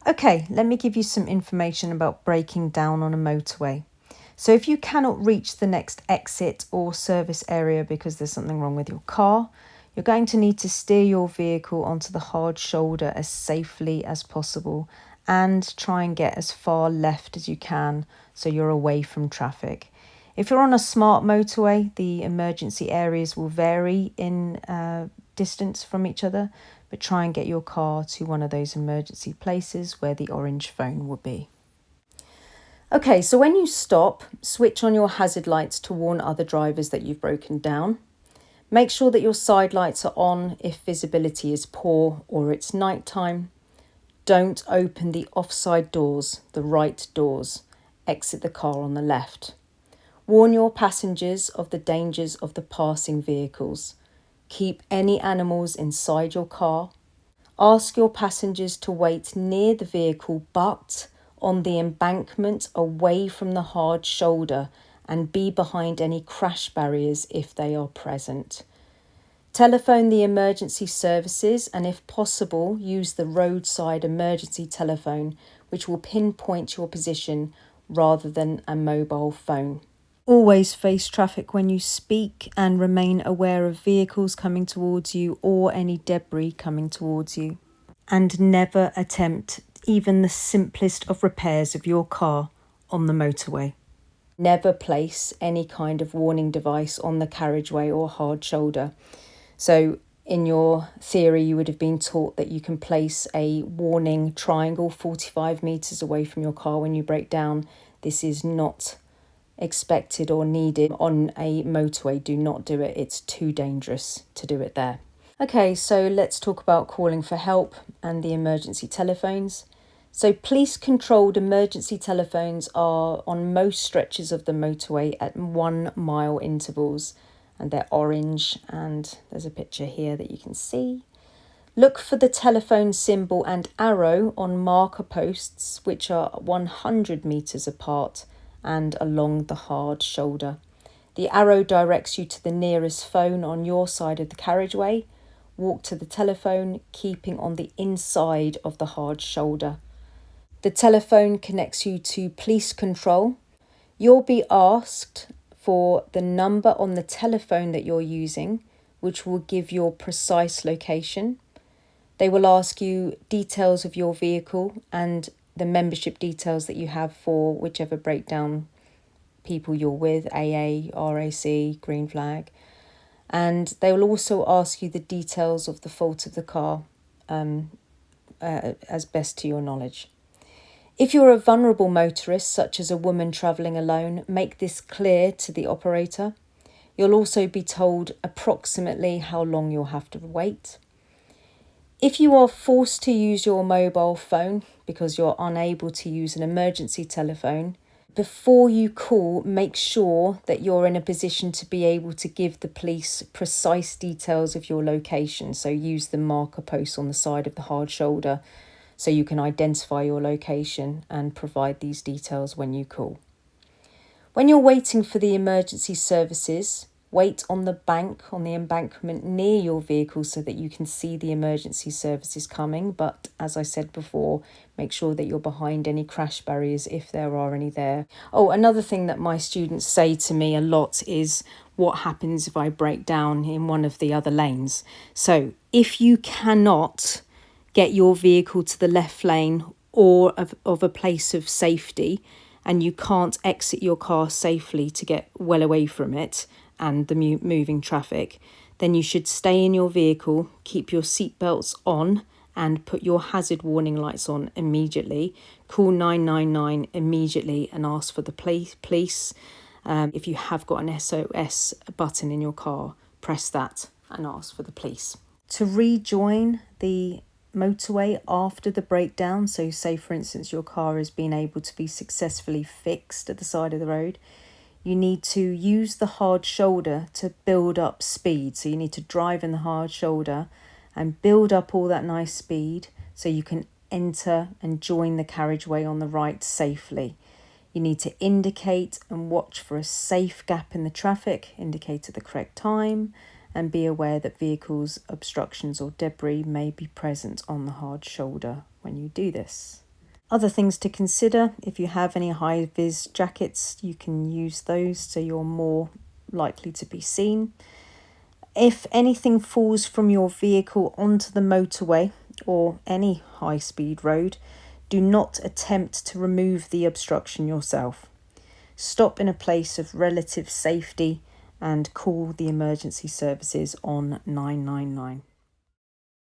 Okay, let me give you some information about braking down on a motorway. So if you cannot reach the next exit or service area because there's something wrong with your car, you're going to need to steer your vehicle onto the hard shoulder as safely as possible and try and get as far left as you can so you're away from traffic. If you're on a smart motorway, the emergency areas will vary in distance from each other, but try and get your car to one of those emergency places where the orange phone will be. Okay, so when you stop, switch on your hazard lights to warn other drivers that you've broken down. Make sure that your side lights are on if visibility is poor or it's nighttime. Don't open the offside doors, the right doors. Exit the car on the left. Warn your passengers of the dangers of the passing vehicles. Keep any animals inside your car. Ask your passengers to wait near the vehicle but on the embankment away from the hard shoulder and be behind any crash barriers if they are present. Telephone the emergency services and if possible use the roadside emergency telephone which will pinpoint your position rather than a mobile phone. Always face traffic when you speak and remain aware of vehicles coming towards you or any debris coming towards you. And never attempt even the simplest of repairs of your car on the motorway. Never place any kind of warning device on the carriageway or hard shoulder. So in your theory, you would have been taught that you can place a warning triangle 45 metres away from your car when you break down. This is not expected or needed on a motorway. Do not do it. It's too dangerous to do it there. Okay, so let's talk about calling for help and the emergency telephones. So police-controlled emergency telephones are on most stretches of the motorway at 1 mile intervals, and they're orange, and there's a picture here that you can see. Look for the telephone symbol and arrow on marker posts, which are 100 metres apart and along the hard shoulder. The arrow directs you to the nearest phone on your side of the carriageway. Walk to the telephone, keeping on the inside of the hard shoulder. The telephone connects you to police control. You'll be asked for the number on the telephone that you're using, which will give your precise location. They will ask you details of your vehicle and the membership details that you have for whichever breakdown people you're with, AA, RAC, Green Flag. And they will also ask you the details of the fault of the car as best to your knowledge. If you're a vulnerable motorist, such as a woman travelling alone, make this clear to the operator. You'll also be told approximately how long you'll have to wait. If you are forced to use your mobile phone because you're unable to use an emergency telephone, before you call, make sure that you're in a position to be able to give the police precise details of your location. So use the marker post on the side of the hard shoulder so you can identify your location and provide these details when you call. When you're waiting for the emergency services, wait on the embankment near your vehicle so that you can see the emergency services coming. But as I said before, make sure that you're behind any crash barriers if there are any there. Oh, another thing that my students say to me a lot is, what happens if I break down in one of the other lanes? So if you cannot get your vehicle to the left lane or of a place of safety, and you can't exit your car safely to get well away from it and the moving traffic, then you should stay in your vehicle, keep your seatbelts on and put your hazard warning lights on immediately. Call 999 immediately and ask for the police. If you have got an SOS button in your car, press that and ask for the police. To rejoin the motorway after the breakdown, so say for instance your car has been able to be successfully fixed at the side of the road, you need to use the hard shoulder to build up speed. So you need to drive in the hard shoulder and build up all that nice speed so you can enter and join the carriageway on the right safely. You need to indicate and watch for a safe gap in the traffic, indicate at the correct time, and be aware that vehicles, obstructions or debris may be present on the hard shoulder when you do this. Other things to consider: if you have any high-vis jackets, you can use those so you're more likely to be seen. If anything falls from your vehicle onto the motorway or any high-speed road, do not attempt to remove the obstruction yourself. Stop in a place of relative safety and call the emergency services on 999.